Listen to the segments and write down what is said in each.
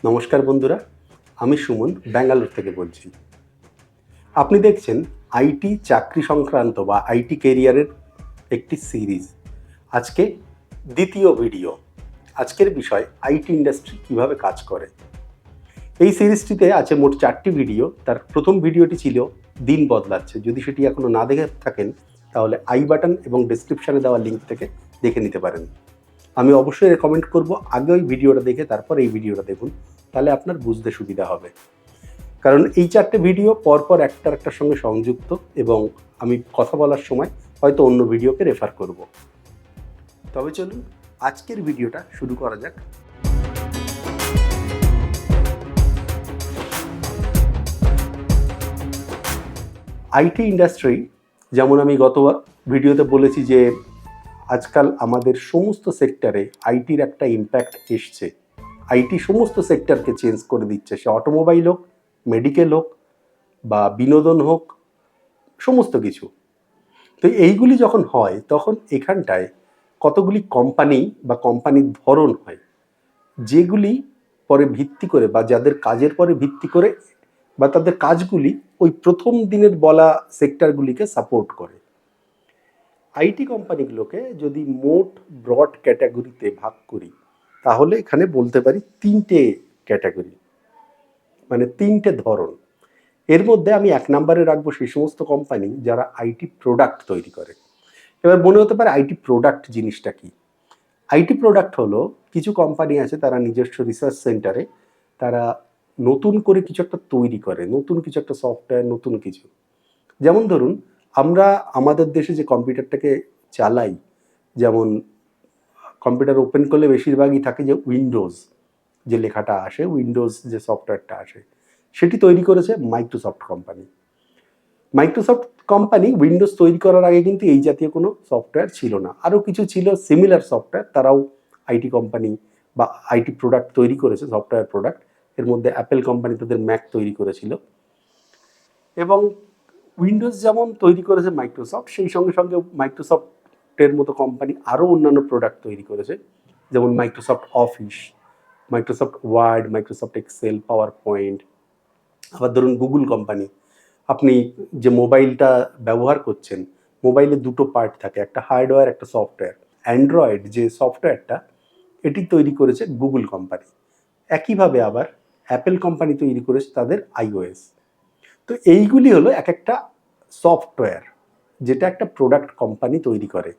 নমস্কার বন্ধুরা, আমি সুমন ব্যাঙ্গালোর থেকে বলছি। আপনি দেখছেন আইটি চাকরি সংক্রান্ত বা আইটি ক্যারিয়ারের একটি সিরিজ। আজকে দ্বিতীয় ভিডিও। আজকের বিষয় আইটি ইন্ডাস্ট্রি কিভাবে কাজ করে। এই সিরিজটিতে আছে মোট 4টি ভিডিও। তার প্রথম ভিডিওটি ছিল দিন বদলাচ্ছে। যদি সেটি এখনও না দেখে থাকেন তাহলে আই বাটন এবং ডেসক্রিপশানে দেওয়া লিঙ্ক থেকে দেখে নিতে পারেন। আমি অবশ্যই রেকমেন্ড করব আগে ওই ভিডিওটা দেখে তারপর এই ভিডিওটা দেখুন, তাহলে আপনার বুঝতে সুবিধা হবে। কারণ এই 4টে ভিডিও পরপর একটার সঙ্গে সংযুক্ত এবং আমি কথা বলার সময় হয়তো অন্য ভিডিওকে রেফার করব। তবে চলুন আজকের ভিডিওটা শুরু করা যাক। আইটি ইন্ডাস্ট্রি, যেমন আমি গত ভিডিওতে বলেছি যে আজকাল আমাদের সমস্ত সেক্টরে আইটির একটা ইম্প্যাক্ট এসছে। আইটি সমস্ত সেক্টরকে চেঞ্জ করে দিচ্ছে, সে অটোমোবাইল হোক, মেডিকেল হোক বা বিনোদন হোক, সমস্ত কিছু। তো এইগুলি যখন হয় তখন এখানটায় কতগুলি কোম্পানি বা কোম্পানির ধরন হয়, যেগুলি পরে ভিত্তি করে বা যাদের কাজের পরে ভিত্তি করে বা তাদের কাজগুলি ওই প্রথম দিনের বলা সেক্টরগুলিকে সাপোর্ট করে। আইটি কোম্পানিগুলোকে যদি মোট ব্রড ক্যাটাগরিতে ভাগ করি তাহলে এখানে বলতে পারি 3টে ক্যাটাগরি, মানে 3টে ধরন। এর মধ্যে আমি 1 নম্বরে রাখবো সেই সমস্ত কোম্পানি যারা আইটি প্রোডাক্ট তৈরি করে। এবার মনে হতে পারে আইটি প্রোডাক্ট জিনিসটা কি। আইটি প্রোডাক্ট হলো কিছু কোম্পানি আছে তারা নিজস্ব রিসার্চ সেন্টারে তারা নতুন করে কিছু একটা তৈরি করে, নতুন কিছু একটা সফটওয়্যার, নতুন কিছু। যেমন ধরুন আমরা আমাদের দেশে যে কম্পিউটারটাকে চালাই, যেমন কম্পিউটার ওপেন করলে বেশিরভাগই থাকে যে উইন্ডোজ, যে লেখাটা আসে, উইন্ডোজ যে সফটওয়্যারটা আসে, সেটি তৈরি করেছে Microsoft company. Microsoft company Windows তৈরি করার আগে কিন্তু এই জাতীয় কোনো সফটওয়্যার ছিল না। আরও কিছু ছিল সিমিলার সফটওয়্যার, তারাও আইটি কোম্পানি বা আইটি প্রোডাক্ট তৈরি করেছে, সফটওয়্যার প্রোডাক্ট। এর মধ্যে অ্যাপেল কোম্পানি তাদের ম্যাক তৈরি করেছিল এবং উইন্ডোজ যেমন তৈরি করেছে মাইক্রোসফট, সেই সঙ্গে সঙ্গে মাইক্রোসফটের মতো কোম্পানি আরও অন্যান্য প্রোডাক্ট তৈরি করেছে, যেমন Microsoft Office, Microsoft Word, Microsoft Excel, PowerPoint. আবার ধরুন গুগল কোম্পানি, আপনি যে মোবাইলটা ব্যবহার করছেন, মোবাইলে 2টো পার্ট থাকে, একটা হার্ডওয়্যার, একটা সফটওয়্যার। অ্যান্ড্রয়েড যে সফটওয়্যারটা, এটি তৈরি করেছে গুগল কোম্পানি। একইভাবে আবার অ্যাপেল কোম্পানি তৈরি করেছে তাদের আইওএস। তো এইগুলি হলো এক একটা সফটওয়্যার যেটা একটা প্রোডাক্ট কোম্পানি তৈরি করে।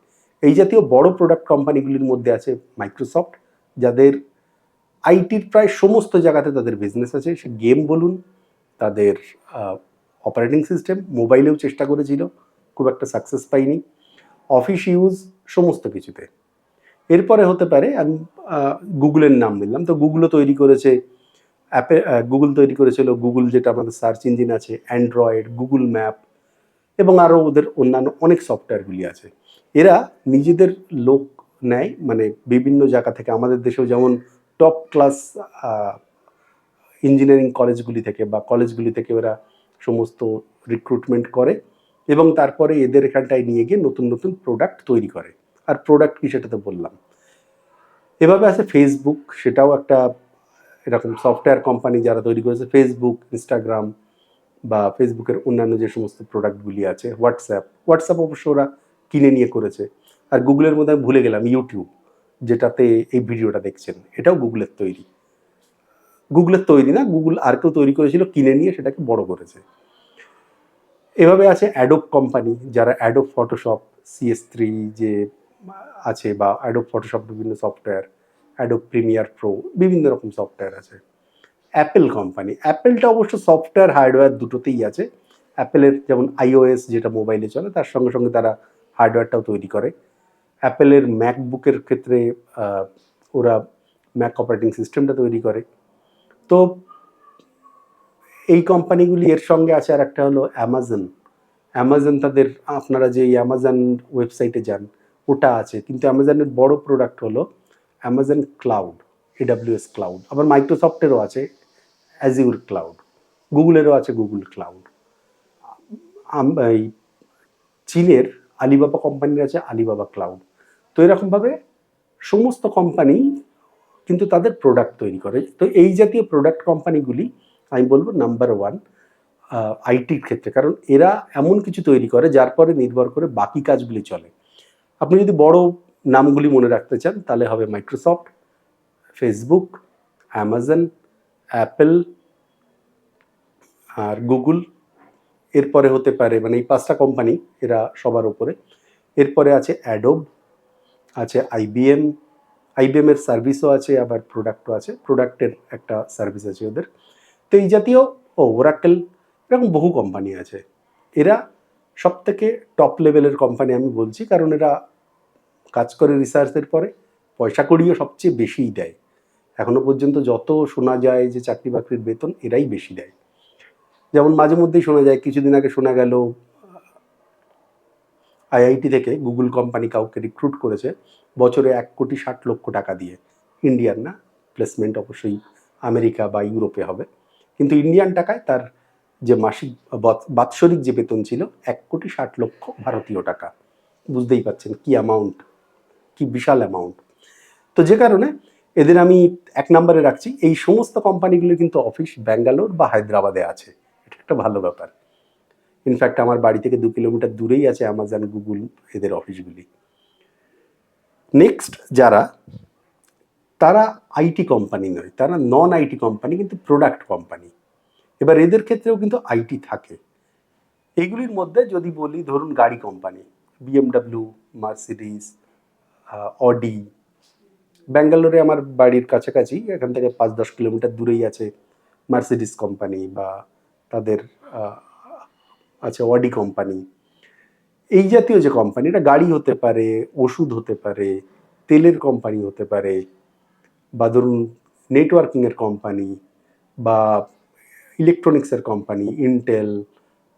এই জাতীয় বড় প্রোডাক্ট কোম্পানিগুলির মধ্যে আছে মাইক্রোসফট, যাদের আইটির প্রায় সমস্ত জায়গাতে তাদের বিজনেস আছে। সে গেম বলুন, তাদের অপারেটিং সিস্টেম, মোবাইলেও চেষ্টা করেছিল, খুব একটা সাকসেস পাইনি, অফিস ইউজ, সমস্ত কিছুতে। এরপরে হতে পারে আমি গুগলের নাম নিলাম, তো গুগলও তৈরি করেছে গুগল তৈরি করেছিল গুগল, যেটা আমাদের সার্চ ইঞ্জিন আছে, অ্যান্ড্রয়েড, গুগল ম্যাপ এবং আরও ওদের অন্যান্য অনেক সফটওয়্যারগুলি আছে। এরা নিজেদের লোক নেয়, মানে বিভিন্ন জায়গা থেকে, আমাদের দেশেও যেমন টপ ক্লাস ইঞ্জিনিয়ারিং কলেজগুলি থেকে বা কলেজগুলি থেকে ওরা সমস্ত রিক্রুটমেন্ট করে এবং তারপরে এদের এখানটায় নিয়ে গিয়ে নতুন নতুন প্রোডাক্ট তৈরি করে। আর প্রোডাক্ট কি সেটা তো বললাম। এভাবে আছে ফেসবুক, সেটাও একটা এরকম সফটওয়্যার কোম্পানি যারা তৈরি করেছে ফেসবুক, ইনস্টাগ্রাম বা ফেসবুকের অন্যান্য যে সমস্ত প্রোডাক্টগুলি আছে, হোয়াটসঅ্যাপ অবশ্য ওরা কিনে নিয়ে করেছে। আর গুগলের মধ্যে আমি ভুলে গেলাম ইউটিউব, যেটাতে এই ভিডিওটা দেখছেন, এটাও গুগলের তৈরি। গুগলের তৈরি না, গুগল আর কেউ তৈরি করেছিল, কিনে নিয়ে সেটাকে বড় করেছে। এভাবে আছে অ্যাডোব কোম্পানি, যারা অ্যাডোব ফটোশপ, CS3 যে আছে, বা অ্যাডোব ফটোশপ বিভিন্ন সফটওয়্যার, অ্যাডোব প্রিমিয়ার প্রো, বিভিন্ন রকম সফটওয়্যার আছে। অ্যাপেল কোম্পানি, অ্যাপেলটা অবশ্য সফটওয়্যার হার্ডওয়্যার দুটোতেই আছে। অ্যাপেলের যেমন iOS যেটা মোবাইলে চলে, তার সঙ্গে সঙ্গে তারা হার্ডওয়্যারটাও তৈরি করে। অ্যাপেলের ম্যাকবুকের ক্ষেত্রে ওরা ম্যাক অপারেটিং সিস্টেমটা তৈরি করে। তো এই কোম্পানিগুলি, এর সঙ্গে আছে আর একটা হলো অ্যামাজন তাদের, আপনারা যে অ্যামাজন ওয়েবসাইটে যান ওটা আছে, কিন্তু অ্যামাজনের বড় প্রোডাক্ট হলো অ্যামাজন ক্লাউড, AWS ক্লাউড। আবার মাইক্রোসফটেরও আছে অ্যাজিউর ক্লাউড, গুগলেরও আছে গুগল ক্লাউড। এই চীনের আলিবাবা কোম্পানির আছে আলিবাবা ক্লাউড। তো এরকমভাবে সমস্ত কোম্পানি কিন্তু তাদের প্রোডাক্ট তৈরি করে। তো এই জাতীয় প্রোডাক্ট কোম্পানিগুলি আমি বলবো নাম্বার ওয়ান আইটির ক্ষেত্রে, কারণ এরা এমন কিছু তৈরি করে যার পরে নির্ভর করে বাকি কাজগুলি চলে। আপনি যদি বড় নামগুলি মনে রাখতে চান তাহলে হবে মাইক্রোসফট, ফেসবুক, অ্যামাজন, অ্যাপেল আর গুগল। এরপরে হতে পারে, মানে এই 5টা কোম্পানি এরা সবার উপরে। এরপরে আছে অ্যাডোব, আছে আইবিএম। আইবিএমের সার্ভিসও আছে, আবার প্রোডাক্টও আছে, প্রোডাক্টের একটা সার্ভিস আছে ওদের। তো এই জাতীয় ওরাকেল, এরকম বহু কোম্পানি আছে। এরা সব থেকে টপ লেভেলের কোম্পানি আমি বলছি, কারণ এরা কাজ করে রিসার্চের পরে, পয়সা কড়িও সবচেয়ে বেশিই দেয়। এখনো পর্যন্ত যত শোনা যায় যে চাকরি বাকরির বেতন এরাই বেশি দেয়। যেমন মাঝে মধ্যেই শোনা যায়, কিছুদিন আগে শোনা গেল আইআইটি থেকে গুগল কোম্পানি কাউকে রিক্রুট করেছে বছরে 1,60,00,000 টাকা দিয়ে। ইন্ডিয়ান না, প্লেসমেন্ট অবশ্যই আমেরিকা বা ইউরোপে হবে, কিন্তু ইন্ডিয়ান টাকায় তার যে মাসিক বাৎসরিক যে বেতন ছিল 1,60,00,000 ভারতীয় টাকা। বুঝতেই পারছেন কি অ্যামাউন্ট, কি বিশাল অ্যামাউন্ট। তো যে কারণে এদের আমি 1 নম্বরে রাখছি। এই সমস্ত কোম্পানিগুলো কিন্তু অফিস ব্যাঙ্গালোর বা হায়দ্রাবাদে আছে, এটা একটা ভালো ব্যাপার। ইনফ্যাক্ট আমার বাড়ি থেকে 2 কিলোমিটার দূরেই আছে অ্যামাজন, গুগল, এদের অফিসগুলি। নেক্সট যারা, তারা আইটি কোম্পানি নয়, তারা নন আইটি কোম্পানি, কিন্তু প্রোডাক্ট কোম্পানি। এবার এদের ক্ষেত্রেও কিন্তু আইটি থাকে। এইগুলির মধ্যে যদি বলি, ধরুন গাড়ি কোম্পানি, বিএমডাব্লিউ, মার্সিডিস, অডি। ব্যাঙ্গালোরে আমার বাড়ির কাছাকাছি, এখান থেকে 5-10 কিলোমিটার দূরেই আছে মার্সিডিস কোম্পানি, বা তাদের আছে অডি কোম্পানি। এই জাতীয় যে কোম্পানি, এটা গাড়ি হতে পারে, ওষুধ হতে পারে, তেলের কোম্পানি হতে পারে, বা ধরুন নেটওয়ার্কিংয়ের কোম্পানি, বা ইলেকট্রনিক্সের কোম্পানি, ইন্টেল,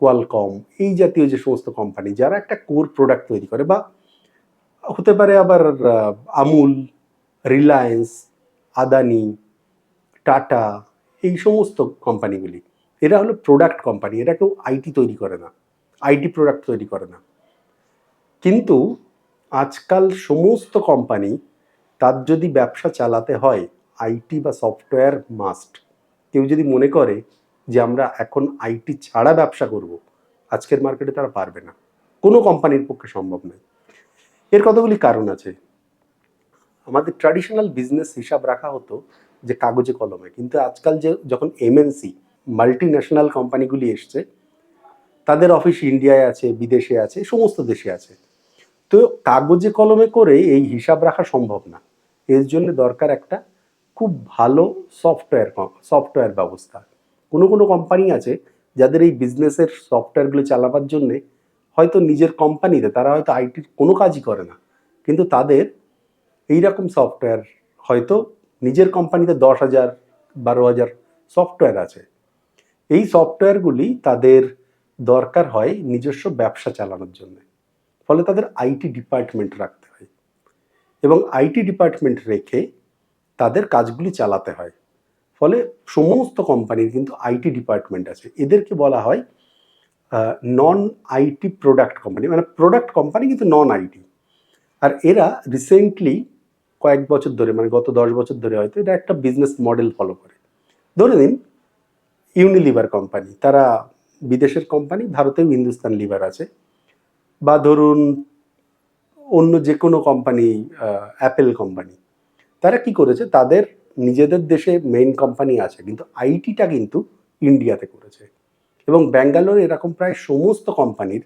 কোয়ালকম, এই জাতীয় যে সমস্ত কোম্পানি যারা একটা কোর প্রোডাক্ট তৈরি করে, বা হতে পারে আবার আমুল, রিলায়েন্স, আদানি, টাটা, এই সমস্ত কোম্পানিগুলি, এরা হলো প্রোডাক্ট কোম্পানি। এরা কেউ আইটি তৈরি করে না, আইটি প্রোডাক্ট তৈরি করে না। কিন্তু আজকাল সমস্ত কোম্পানি, তার যদি ব্যবসা চালাতে হয়, আইটি বা সফটওয়্যার মাস্ট। কেউ যদি মনে করে যে আমরা এখন আইটি ছাড়া ব্যবসা করব, আজকের মার্কেটে তারা পারবে না, কোনো কোম্পানির পক্ষে সম্ভব নয়। এর কতগুলি কারণ আছে। আমাদের ট্র্যাডিশনাল বিজনেস হিসাব রাখা হতো যে কাগজে কলমে, কিন্তু আজকাল যে যখন এমএনসি মাল্টি ন্যাশনাল কোম্পানিগুলি এসছে, তাদের অফিস ইন্ডিয়ায় আছে, বিদেশে আছে, সমস্ত দেশে আছে। তো কাগজে কলমে করে এই হিসাব রাখা সম্ভব না। এর জন্য দরকার একটা খুব ভালো সফটওয়্যার ব্যবস্থা। কোনো কোনো কোম্পানি আছে যাদের এই বিজনেসের সফটওয়্যারগুলো চালাবার জন্যে হয়তো নিজের কোম্পানিতে তারা হয়তো আইটির কোনো কাজই করে না, কিন্তু তাদের এইরকম সফটওয়্যার হয়তো নিজের কোম্পানিতে 10,000, 12,000 সফটওয়্যার আছে। এই সফটওয়্যারগুলি তাদের দরকার হয় নিজস্ব ব্যবসা চালানোর জন্য। ফলে তাদের আইটি ডিপার্টমেন্ট রাখতে হয়, এবং আইটি ডিপার্টমেন্ট রেখে তাদের কাজগুলি চালাতে হয়। ফলে সমস্ত কোম্পানির কিন্তু আইটি ডিপার্টমেন্ট আছে। এদেরকে বলা হয় নন আইটি প্রোডাক্ট কোম্পানি, মানে প্রোডাক্ট কোম্পানি কিন্তু নন আইটি। আর এরা রিসেন্টলি কয়েক বছর ধরে, মানে গত 10 বছর ধরে হয়তো এটা একটা বিজনেস মডেল ফলো করে। ধরে নিন ইউনিলিভার কোম্পানি, তারা বিদেশের কোম্পানি, ভারতেও হিন্দুস্তান লিভার আছে। বা ধরুন অন্য যে কোনো কোম্পানি, অ্যাপেল কোম্পানি, তারা কি করেছে, তাদের নিজেদের দেশে মেইন কোম্পানি আছে, কিন্তু আইটিটা কিন্তু ইন্ডিয়াতে করেছে। এবং ব্যাঙ্গালোরে এরকম প্রায় সমস্ত কোম্পানির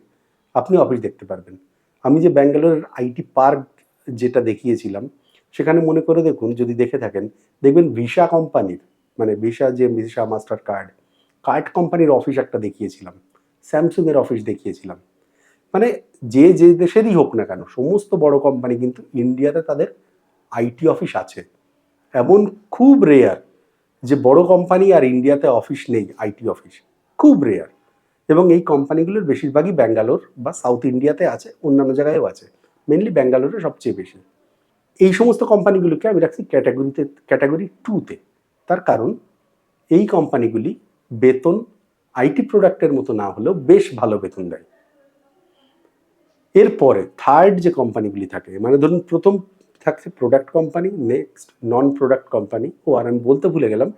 আপনি অফিস দেখতে পারবেন। আমি যে ব্যাঙ্গালোরের আইটি পার্ক যেটা দেখিয়েছিলাম, সেখানে মনে করে দেখুন, যদি দেখে থাকেন, দেখবেন ভিসা কোম্পানির, মানে ভিসা মাস্টার কার্ড, কার্ড কোম্পানির অফিস একটা দেখিয়েছিলাম, স্যামসুংয়ের অফিস দেখিয়েছিলাম। মানে যে যে দেশেরই হোক না কেন, সমস্ত বড় কোম্পানি কিন্তু ইন্ডিয়াতে তাদের আইটি অফিস আছে। এমন খুব রেয়ার যে বড় কোম্পানি আর ইন্ডিয়াতে অফিস নেই, আইটি অফিস খুব রেয়ার। এবং এই কোম্পানিগুলোর বেশিরভাগই ব্যাঙ্গালোর বা সাউথ ইন্ডিয়াতে আছে, অন্যান্য জায়গায়ও আছে, মেনলি ব্যাঙ্গালোরে সবচেয়ে বেশি। এই সমস্ত কোম্পানিগুলোকে আমি রাখছি ক্যাটাগরি 2তে। তার কারণ এই কোম্পানিগুলি বেতন আইটি প্রোডাক্টের মতো না হলেও বেশ ভালো বেতন দেয়। এরপরে থার্ড যে কোম্পানিগুলি থাকে, মানে ধরুন প্রথম থাকছে প্রোডাক্ট কোম্পানি, নেক্সট নন প্রোডাক্ট কোম্পানি। আর আমি বলতে ভুলে গেলাম,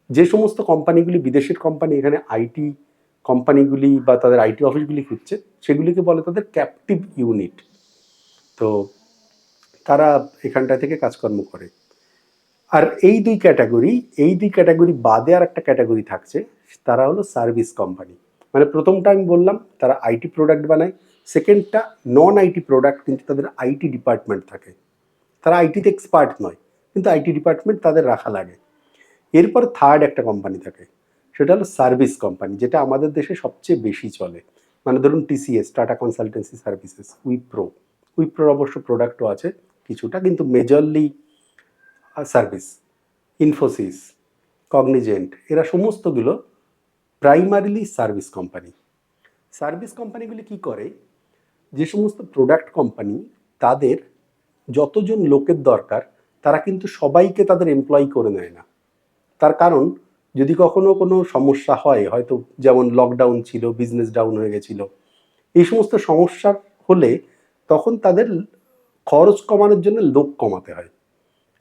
যে সমস্ত কোম্পানিগুলি বিদেশের কোম্পানি এখানে আইটি কোম্পানিগুলি বা তাদের আইটি অফিসগুলি খুঁজছে, সেগুলিকে বলে তাদের ক্যাপটিভ ইউনিট। তো তারা এখানটা থেকে কাজকর্ম করে। আর এই দুই ক্যাটাগরি বাদে আর একটা ক্যাটাগরি থাকছে, তারা হলো সার্ভিস কোম্পানি। মানে প্রথমটা আমি বললাম তারা আইটি প্রোডাক্ট বানায়, সেকেন্ডটা নন আইটি প্রোডাক্ট, কিন্তু তাদের আইটি ডিপার্টমেন্ট থাকে। তারা আইটিতে এক্সপার্ট নয়, কিন্তু আইটি ডিপার্টমেন্ট তাদের রাখা লাগে। এরপর থার্ড একটা কোম্পানি থাকে, সেটা হলো সার্ভিস কোম্পানি, যেটা আমাদের দেশে সবচেয়ে বেশি চলে। মানে ধরুন টিসিএস, টাটা কনসালটেন্সি সার্ভিসেস, উইপ্রোর অবশ্য প্রোডাক্টও আছে কিছুটা, কিন্তু মেজরলি সার্ভিস। ইনফোসিস, কগনিজেন্ট, এরা সমস্তগুলো প্রাইমারিলি সার্ভিস কোম্পানি। সার্ভিস কোম্পানিগুলি কি করে, যে সমস্ত প্রোডাক্ট কোম্পানি তাদের যতজন লোকের দরকার তারা কিন্তু সবাইকে তাদের এমপ্লয়ি করে নেয় না। তার কারণ যদি কখনো কোনো সমস্যা হয়, হয়তো যেমন লকডাউন ছিল, বিজনেস ডাউন হয়ে গেছিল, এই সমস্ত সমস্যা হলে তখন তাদের খরচ কমানোর জন্য লোক কমাতে হয়।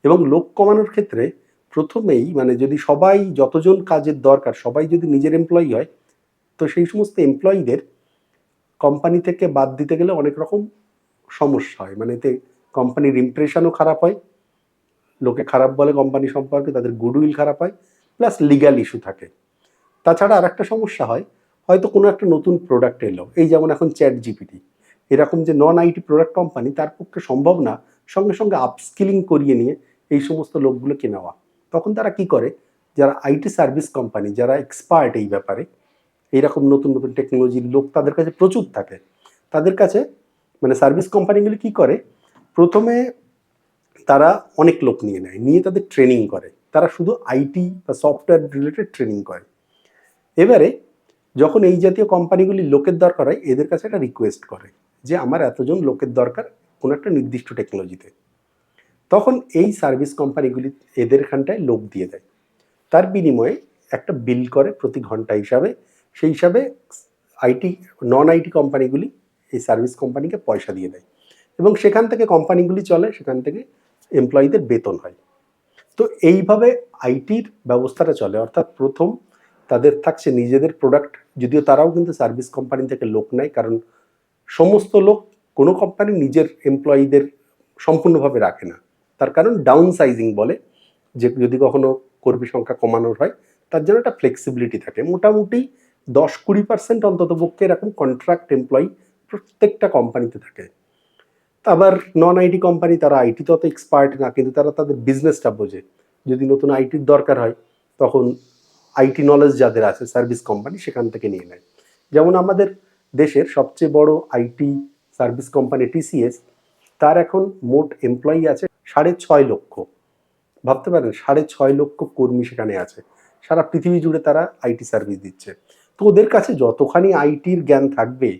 এবং লোক কমানোর ক্ষেত্রে প্রথমেই মানে যদি সবাই, যতজন কাজের দরকার সবাই যদি নিজের এমপ্লয়ি হয়, তো সেই সমস্ত এমপ্লয়িদের কোম্পানি থেকে বাদ দিতে গেলে অনেক রকম সমস্যা হয়। মানে এতে কোম্পানির ইমপ্রেশনও খারাপ হয়, লোকে খারাপ বলে কোম্পানি সম্পর্কে, তাদের গুডউইল খারাপ হয়, প্লাস লিগ্যাল ইস্যু থাকে। তাছাড়া আর একটা সমস্যা হয়, হয়তো কোনো একটা নতুন প্রোডাক্ট এলো, এই যেমন এখন চ্যাট জিপিটি, এরকম যে নন আইটি প্রোডাক্ট কোম্পানি, তার পক্ষে সম্ভব না সঙ্গে সঙ্গে আপস্কিলিং করিয়ে নিয়ে এই সমস্ত লোকগুলোকে নেওয়া। তখন তারা কি করে, যারা আইটি সার্ভিস কোম্পানি, যারা এক্সপার্ট এই ব্যাপারে, এইরকম নতুন নতুন টেকনোলজির লোক তাদের কাছে প্রচুর থাকে, তাদের কাছে মানে সার্ভিস কোম্পানিগুলি কি করে, প্রথমে তারা অনেক লোক নিয়ে তাদের ট্রেনিং করে। তারা শুধু আইটি বা সফটওয়্যার রিলেটেড ট্রেনিং করে। এবারে যখন এই জাতীয় কোম্পানিগুলি লোকের দরকার হয়, এদের কাছে একটা রিকোয়েস্ট করে যে আমার এতজন লোকের দরকার কোনো একটা নির্দিষ্ট টেকনোলজিতে, তখন এই সার্ভিস কোম্পানিগুলি এদের এখানটায় লোক দিয়ে দেয়। তার বিনিময়ে একটা বিল করে প্রতি ঘন্টা হিসাবে, সেই হিসাবে আইটি নন আইটি কোম্পানিগুলি এই সার্ভিস কোম্পানিকে পয়সা দিয়ে দেয়, এবং সেখান থেকে কোম্পানিগুলি চলে, সেখান থেকে এমপ্লয়িদের বেতন হয়। তো এইভাবে আইটির ব্যবস্থাটা চলে। অর্থাৎ প্রথম তাদের থাকছে নিজেদের প্রোডাক্ট, যদিও তারাও কিন্তু সার্ভিস কোম্পানি থেকে লোক নেয়, কারণ সমস্ত লোক কোনো কোম্পানি নিজের এমপ্লয়িদের সম্পূর্ণভাবে রাখে না। তার কারণ ডাউন সাইজিং বলে, যে যদি কখনো কর্মী সংখ্যা কমানোর হয়, তার জন্য একটা ফ্লেক্সিবিলিটি থাকে। মোটামুটি 10-20% অন্তত পক্ষে এরকম কন্ট্রাক্ট এমপ্লয়ি প্রত্যেকটা কোম্পানিতে থাকে। আবার নন আইটি কোম্পানি, তারা আইটিতে অত এক্সপার্ট না, কিন্তু তারা তাদের বিজনেসটা বোঝে। যদি নতুন আইটির দরকার হয়, তখন আইটি নলেজ যাদের আছে সার্ভিস কোম্পানি সেখান থেকে নিয়ে নেয়। যেমন আমাদের দেশের সবচেয়ে বড় আইটি সার্ভিস কোম্পানি টিসিএস, তার এখন মোট এমপ্লয়ি আছে 6.5 লক্ষ। ভাবতে পারেন 6.5 লক্ষ কর্মী সেখানে আছে, সারা পৃথিবী জুড়ে তারা আইটি সার্ভিস দিচ্ছে। তো ওদের কাছে যতখানি আইটির জ্ঞান থাকবে,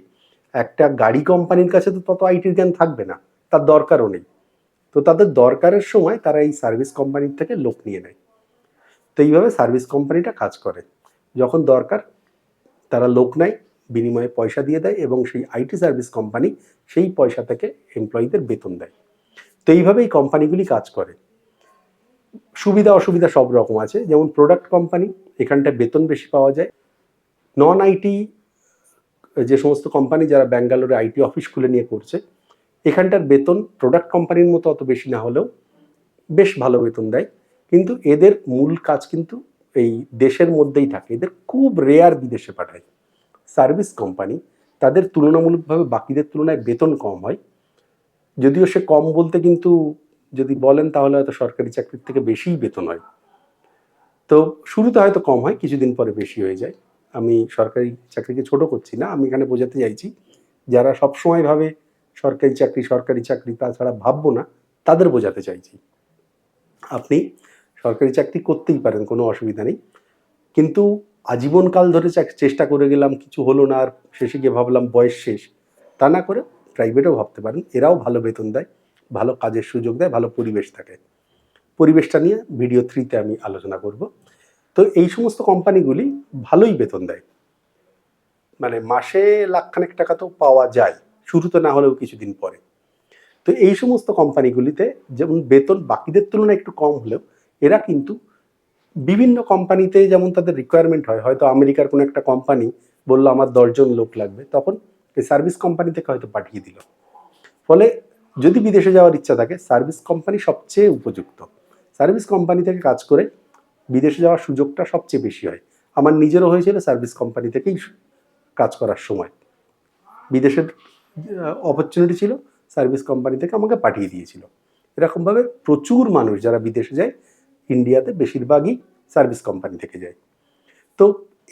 একটা গাড়ি কোম্পানির কাছে তো তত আইটির জ্ঞান থাকবে না, তার দরকারও নেই। তো তাদের দরকারের সময় তারা এই সার্ভিস কোম্পানির থেকে লোক নিয়ে নেয়। তো এইভাবে সার্ভিস কোম্পানিটা কাজ করে, যখন দরকার তারা লোক নেয়, বিনিময়ে পয়সা দিয়ে দেয়, এবং সেই আইটি সার্ভিস কোম্পানি সেই পয়সা থেকে এমপ্লয়িদের বেতন দেয়। তো এইভাবেই কোম্পানিগুলি কাজ করে। সুবিধা অসুবিধা সব রকম আছে। যেমন প্রোডাক্ট কোম্পানি, এখানটায় বেতন বেশি পাওয়া যায়। নন আইটি যে সমস্ত কোম্পানি যারা ব্যাঙ্গালোরে আইটি অফিস খুলে নিয়ে করছে, এখানটার বেতন প্রোডাক্ট কোম্পানির মতো অত বেশি না হলেও বেশ ভালো বেতন দেয়। কিন্তু এদের মূল কাজ কিন্তু এই দেশের মধ্যেই থাকে, এদের খুব রেয়ার বিদেশে পাঠায়। সার্ভিস কোম্পানি তাদের তুলনামূলকভাবে বাকিদের তুলনায় বেতন কম হয়, যদিও সে কম বলতে কিন্তু যদি বলেন তাহলে হয়তো সরকারি চাকরির থেকে বেশিই বেতন হয়। তো শুরুতে হয়তো কম হয়, কিছুদিন পরে বেশি হয়ে যায়। আমি সরকারি চাকরিকে ছোট করছি না, আমি এখানে বোঝাতে চাইছি যারা সবসময় ভাবে সরকারি চাকরি তাছাড়া ভাববো না, তাদের বোঝাতে চাইছি। আপনি সরকারি চাকরি করতেই পারেন, কোনো অসুবিধা নেই, কিন্তু আজীবনকাল ধরে চেষ্টা করে গেলাম, কিছু হলো না, আর শেষে গিয়ে ভাবলাম বয়স শেষ, তা না করে প্রাইভেটেও ভাবতে পারেন। এরাও ভালো বেতন দেয়, ভালো কাজের সুযোগ দেয়, ভালো পরিবেশ থাকে। পরিবেশটা নিয়ে ভিডিও 3-তে আমি আলোচনা করব। তো এই সমস্ত কোম্পানিগুলি ভালোই বেতন দেয়, মানে মাসে লাখখানেক টাকা তো পাওয়া যায়, শুরুতে না হলেও কিছুদিন পরে। তো এই সমস্ত কোম্পানিগুলিতে যেমন বেতন বাকিদের তুলনায় একটু কম হলেও এরা কিন্তু বিভিন্ন কোম্পানিতে যেমন তাদের রিকোয়ারমেন্ট হয়, হয়তো আমেরিকার কোনো একটা কোম্পানি বললো আমার 10 জন লোক লাগবে, তখন এই সার্ভিস কোম্পানি থেকে হয়তো পাঠিয়ে দিল। ফলে যদি বিদেশে যাওয়ার ইচ্ছা থাকে সার্ভিস কোম্পানি সবচেয়ে উপযুক্ত। সার্ভিস কোম্পানি থেকে কাজ করে বিদেশে যাওয়ার সুযোগটা সবচেয়ে বেশি হয়। আমার নিজেরও হয়েছিল সার্ভিস কোম্পানি থেকেই কাজ করার সময়। বিদেশের অপরচুনিটি ছিল, সার্ভিস কোম্পানি থেকে আমাকে পাঠিয়ে দিয়েছিল। এরকমভাবে প্রচুর মানুষ যারা বিদেশে যায় ইন্ডিয়াতে বেশিরভাগই সার্ভিস কোম্পানি থেকে যায়। তো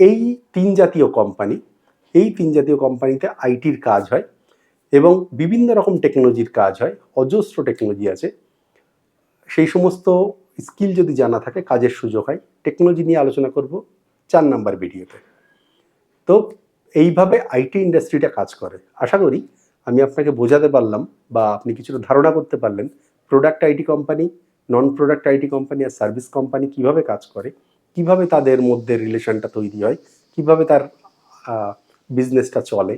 এই তিন জাতীয় কোম্পানিতে আইটির কাজ হয় এবং বিভিন্ন রকম টেকনোলজির কাজ হয়, অজস্র টেকনোলজি আছে। সেই সমস্ত স্কিল যদি জানা থাকে কাজের সুযোগ হয়। টেকনোলজি নিয়ে আলোচনা করব 4 নাম্বার ভিডিওতে। তো এইভাবে আইটি ইন্ডাস্ট্রিটা কাজ করে। আশা করি আমি আপনাকে বোঝাতে পারলাম বা আপনি কিছুটা ধারণা করতে পারলেন product IT company, non product IT company আর সার্ভিস কোম্পানি কীভাবে কাজ করে, কিভাবে তাদের মধ্যে রিলেশনটা তৈরি হয়, কিভাবে তার বিজনেসটা চলে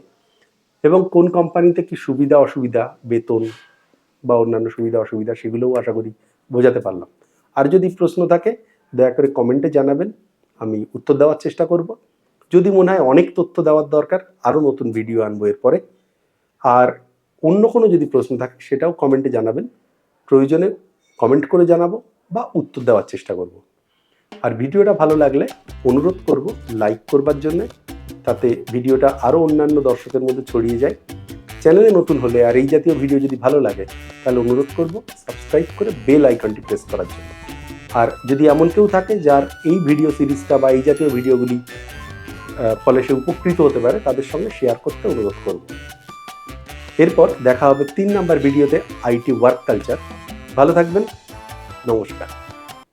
এবং কোন কোম্পানিতে কি সুবিধা অসুবিধা, বেতন বা অন্যান্য সুবিধা অসুবিধা সেগুলোও আশা করি বোঝাতে পারলাম। আর যদি প্রশ্ন থাকে দয়া করে কমেন্টে জানাবেন, আমি উত্তর দেওয়ার চেষ্টা করব। যদি মনে হয় অনেক তথ্য দেওয়ার দরকার আরও নতুন ভিডিও আনবো এরপরে। আর অন্য কোনো যদি প্রশ্ন থাকে সেটাও কমেন্টে জানাবেন, প্রয়োজনে কমেন্ট করে জানাবো বা উত্তর দেওয়ার চেষ্টা করব। আর ভিডিওটা ভালো লাগলে অনুরোধ করব লাইক করবার জন্যে, তাতে ভিডিওটা আরও অন্যান্য দর্শকের মধ্যে ছড়িয়ে যায়। চ্যানেলে নতুন হলে আর এই জাতীয় ভিডিও যদি ভালো লাগে তাহলে অনুরোধ করব সাবস্ক্রাইব করে বেল আইকনটি প্রেস করার জন্য। আর যদি এমন কেউ থাকে যার এই ভিডিও সিরিজটা বা এই জাতীয় ভিডিওগুলি ফলে সে উপকৃত হতে পারে তাদের সঙ্গে শেয়ার করতে অনুরোধ করব। এরপর দেখা হবে 3 নাম্বার ভিডিওতে আইটি ওয়ার্ক কালচার। ভালো থাকবেন, নমস্কার।